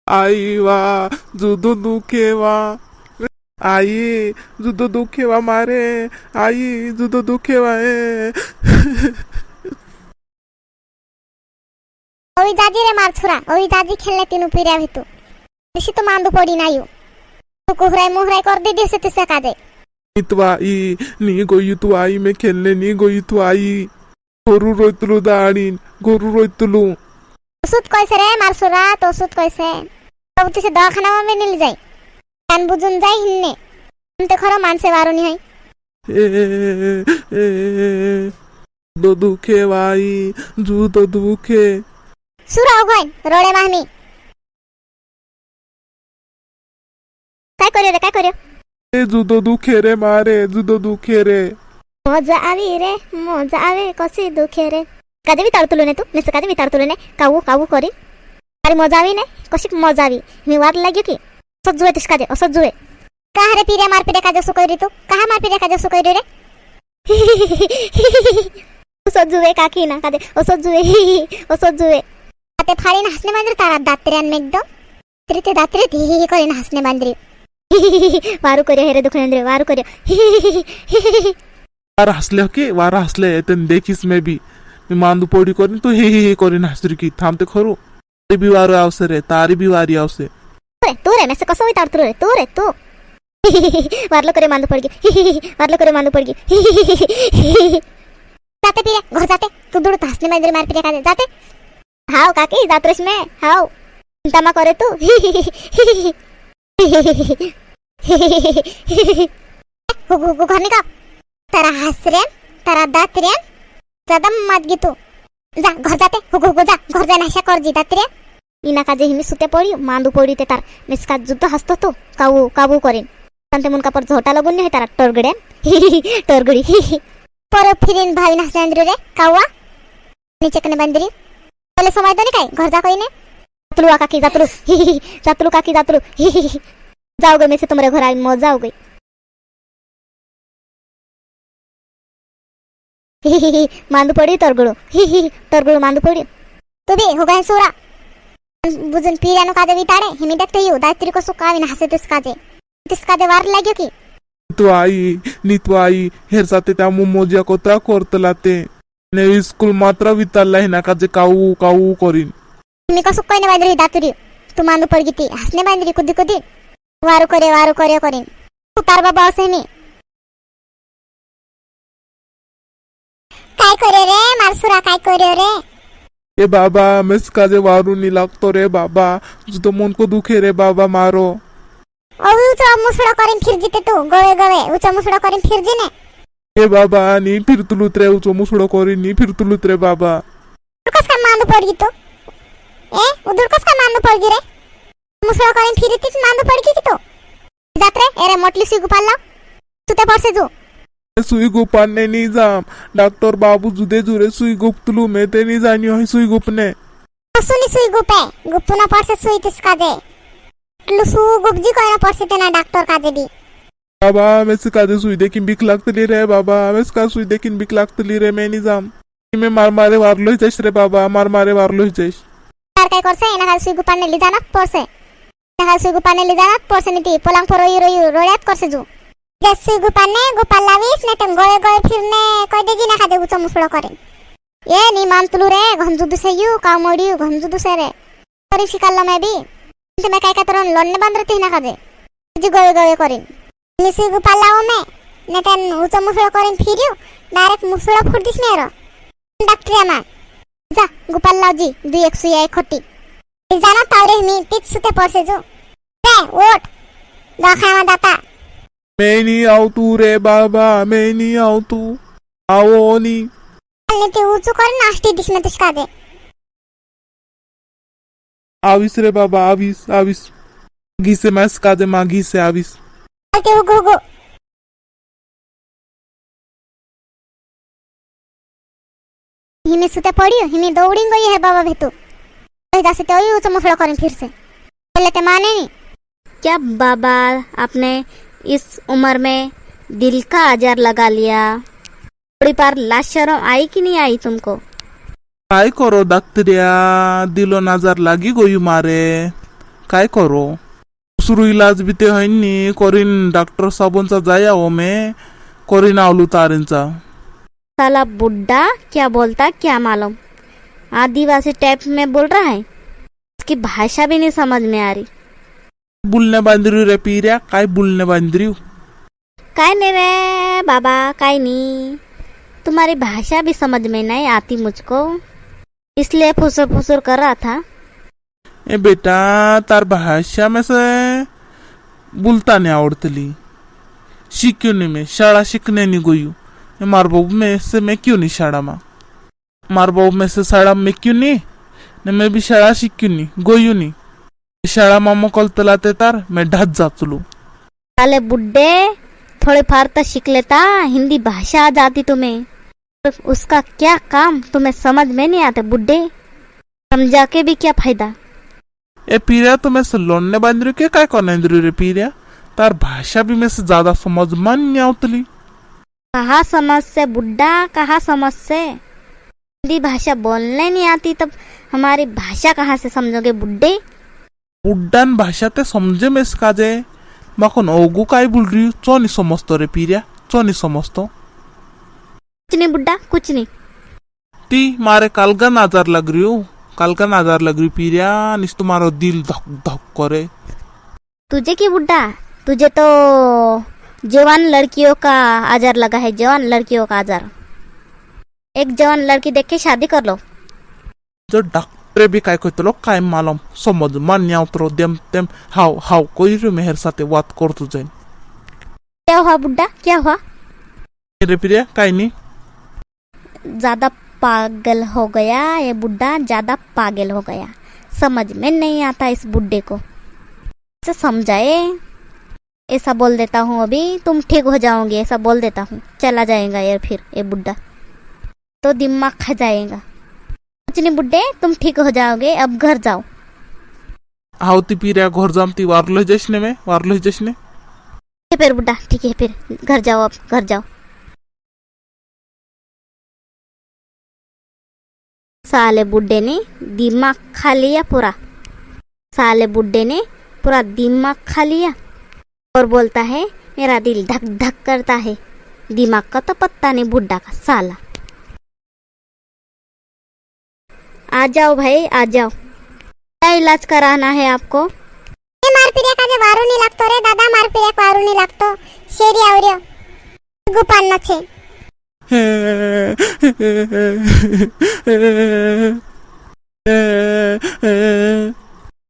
आई वा जुदो दुखेवा आई जुदो दुखेवा मारे आई जुदो दुखेवा ओई दादी रे मार छुरा ओई दादी खेलने तीनू पीरिया भितु बेसी तो मांदू पड़ी नायु तो कुहराई मुहराई कर दे दिसे तिसे कादे तू आई नी गोई तू आई में खेलने नी गोई तू आई गोरु रोइतलू दाड़ीन गोरु रोइतलू ओषुध कैसे रे मार छुरा तो ओषुध कैसे सब तिसे दवाखाना में मिल जाए कान बुजुन जाए हिन्ने हम ते खरो मानसे वारुनी है दो दुखे वाई जू तो दुखे सुरा उगन रोडे माहमी काय करियो जुदो दुखे रे मारे जुदो दुखे रे मजा आवे कसी दुखे रे कादे भी ताडतुलो ने तू निस कादे भी ताडतुलो ने कावू करी अरे मजा आवी ने कशी मजा आवी मी वार लाग्यो की सजुवे तिस कादे असजुवे कहा रे पीरे मार पीरे काजे सुकरी तू कहा मार पीरे काजे सुकरी रे सजुवे काकी ना कादे असजुवे आते फाड़ी ना हसने बांद्री तारा दात्रेन में एकदम त्रिते दात्रे धी करी ना हसने बांद्री वारू करियो हेरे दुखनेंद्रे वारू करियो वारा हसले के वारा हसले तन देखिस में भी मी मांदू पोड़ी करी तू हे करी हसरी की थांबते खरू तारी भी वारो आवसे रे तारी भी वारी आवसे तू रे मैं से कसो वितारतु रे तू वारलो करे मांदू पड़गी जाते पीरे घर जाते तू दूर हसने बांद्री मार पीरे काजे जाते हाव काकी जातरेस में हाव तमा करे तू हुगु घरनी का तारा हसरे तारा दातरे ज्यादा मत गी तू जा घर जाते हुगु जा घर जाना ऐसा कर जी दातरे इना काजे हिमी सुते पड़ी मांदू पड़ी ते तार मिसका जुद्ध हसतो तो काबू करेन तंते मुनका पर झोटा लगून नहीं तारा टरगड़ी पर फिरिन भाई नसलेंद्र रे कावा नीचे कने बंदरी पहले समय तो नहीं काय घर जा कोई ने जातलू काकी जाओगे मैं से तुम्हारे घर आई मौज जाओगे मांदू पड़ी तरगुड़ू मांदू पड़ी तू भी हो गए सोरा बुजुन पीरानो काजे विताड़े हिमी देखते ही दायत्री को सुकावी ना हसे तिस काजे वार लाग्यो की नीतू आई हेर जाते त्या मोमोजिया को त्या करतलाते ने स्कूल मात्र वितारला हिना काजे काऊ करीन मी कसो कोई ने बांद्री दातरी तू मांदू पड़गी ती हसने बांद्री कुदी वारू करे करीन तू तार बाबा असे मी काय करे रे मारसुरा काय करे रे ए बाबा मिस काजे वारू नी लागतो रे बाबा जुतो मन को दुखे रे बाबा मारो ऊंचा मुसड़ा करीन फिर जीते तू गवे ऊंचा मुसड़ा करीन फिर जीने ए बाबा नी फिर तुलुत रे ऊंचा मुसड़ा करीन नी फिर तुलुत रे बाबा कस का मांदू पड़गी तो उधर कस का मांदू पड़गी रे मुसड़ा करीन फिर ती मांदू पड़गी की तो जात रे एरे मोटली सी गुपाला तुते परसे जो सुई गुपाने नी जाम डॉक्टर बाबू जुदे जुरे सुई गुप्तलू में ते नी जानी है सुई गुपने सुनी सुई गुपुना परसे सुई तिसका दे लुसु गुपजी कोना परसे तेना डॉक्टर काजे दी बाबा मैं से काजे सुई देखिन बिक लागतली रे बाबा मैं से सुई देखिन बिक लागतली रे मैं नी जाम मैं मारे वारलो ही जाइस रे बाबा मारे वारलो ही जाइस यार काय करसे एना हाल सुई गुपाने ले जाना परसे एना हाल सुई गुपाने ले जाना परसे नीती पलंग पर रोई रोड़ात करसे जो जैसे गुपाने गोपाल लावीस ने तुम गोळे फिरने कोई देगी ना खादे उचो मुसड़ो करे ये नी मानतलू रे घंजु दुसे यू कामोडी घंजु दुसे रे तरी शिकाल्ला मैं भी ते मैं काय का तरन लोन्ने बांद्रती ना खादे जी गोळे करे निसी गोपाल लाओ में ने तन उचो मुसड़ो करे फिरियो डायरेक्ट मुसड़ो फुट दिस मेरो डॉक्टर यामा जा गोपाल लाओ जी 2 खट्टी जाना तावरे मी तीच सुते परसे जो रे ओट दखामा दाता मैं नहीं आऊ तू रे बाबा मैं नहीं आऊ तू आओ नी ते ऊंचू कर नाश्ती दिस में तुझका दे आविस रे बाबा आविस घीसे मैस का दे माँ घीसे आविस ते हुगो हिमे सुते पड़ियो हिमे दौड़िंग गई है बाबा भेतु दासे ते ओई ऊंचो मुसड़ा करें फिर से पहले ते माने नहीं क्या बाबा आपने इस उम्र में दिल का आजार लगा लिया थोड़ी बार लाज शर्म आई कि नहीं आई तुमको काय करो डॉक्टरिया दिलो नजर लागी गोयू मारे काय करो दुसरो इलाज भी ते है नी करीन डॉक्टर साबुनचा जाया हो मैं करीन आवलू तारेंचा साला बुड्ढा क्या बोलता क्या मालूम, आदिवासी टाइप में बोल रहा है, इसकी भाषा भी नहीं समझ में आ रही। बुलने बांधरी रे पीर्या काय बुलने बांधरी काय नहीं रे बाबा, काय नहीं, तुम्हारी भाषा भी समझ में नहीं आती मुझको, इसलिए फुसुर फुसुर कर रहा था। ए बेटा तार भाषा में से बोलता नहीं आवड़तली शिक्यों नहीं मैं शाळा शिकने नहीं गयू मार बाबू में से मैं क्यों नहीं शाळा मा मार बाबू में से शाळा में क्यों नहीं ने मैं भी शाळा शिक्यों नहीं गयू नहीं शाळा मा मोकलतलाते तार मैं ढात जातलू साले बुड्ढे, थोड़े फार तो सीख लेता, हिंदी भाषा आ जाती तुम्हें, उसका क्या काम तुम्हें समझ में नहीं आते बुड्ढे, समझा के भी क्या फायदा। ए पीरिया तो मैं से लोनने बांधरी के काय कोनेंद्री रे पीरिया तार भाषा भी में से ज्यादा समझ मन नहीं आवतली कहाँ समझ से बुड्ढा, कहाँ समझ से, हिंदी भाषा बोलने नहीं आती तब हमारी भाषा कहाँ से समझोगे बुड्ढे। बुड्ढान भाषा ते समझे में इसका जे माखन ओगू काय बोल रही चो नहीं समझतो रे पीरिया चो नहीं समझतो कुछ नहीं बुड्ढा, कुछ नहीं। ती मारे कालगन आजार लग रही हो कालगन आजार लग रही पीरिया निस तुम्हारा दिल धक धक करे तुझे की बुड्ढा, तुझे तो जवान लड़कियों का आजार लगा है, जवान लड़कियों का आजार, एक जवान लड़की देख के शादी कर लो। जो डॉक्टर भी काय कहते लोग काय मालूम समझ मन नहीं आवतरो देम तेम हाव हाव कोई रे मेहर साथे बात करतो जाइन क्या हुआ बुड्ढा, क्या हुआ, रे पीरिया काय नहीं ज्यादा पागल हो गया ये बुड्ढा, ज्यादा पागल हो गया, समझ में नहीं आता इस बुड्ढे को, इसे समझाए। ऐसा बोल देता हूँ अभी तुम ठीक हो जाओगे, ऐसा बोल देता हूँ, चला जाएगा यार फिर ये बुड्ढा तो दिमाग खा जाएगा। कुछ नहीं बुड्ढे, तुम ठीक हो जाओगे, अब घर जाओ। आवती पीरिया घर जामती वारलो जश्ने में वारलो जश्ने फिर बुड्ढा ठीक है, फिर घर जाओ, अब घर जाओ। साले बुड्ढे ने दिमाग खा लिया पूरा, साले बुड्ढे ने पूरा दिमाग खा लिया और बोलता है मेरा दिल धक धक करता है, दिमाग का तो पत्ता नहीं बुड्ढा का साला। आ जाओ भाई आ जाओ, क्या इलाज कराना है आपको। ए मार पिर्या का जे वारू नहीं लागतो रे दादा, मार पिर्या वारू नहीं लागतो, शेरी आवऱ्यो गुपान नछे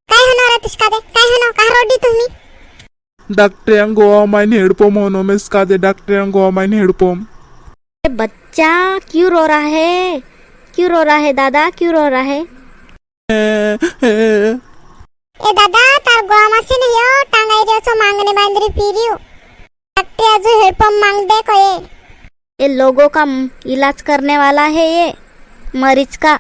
काय होणार आहे तिसका दे, काय होणार का रोडी तुम्ही डॉक्टर गोवा माइन हेडपम्प होनो में इसका दे डॉक्टर गोवा माइन हेडपम्प बच्चा क्यों रो रहा है, क्यों रो रहा है दादा, क्यों रो रहा है। ए दादा तार गोमासे नहीं हो टांगाई रे सो मांगने बांधरी पीरियो डॉक्टर अजू हेडपंप मांग दे कोये ये लोगों का इलाज करने वाला है, ये मरीज का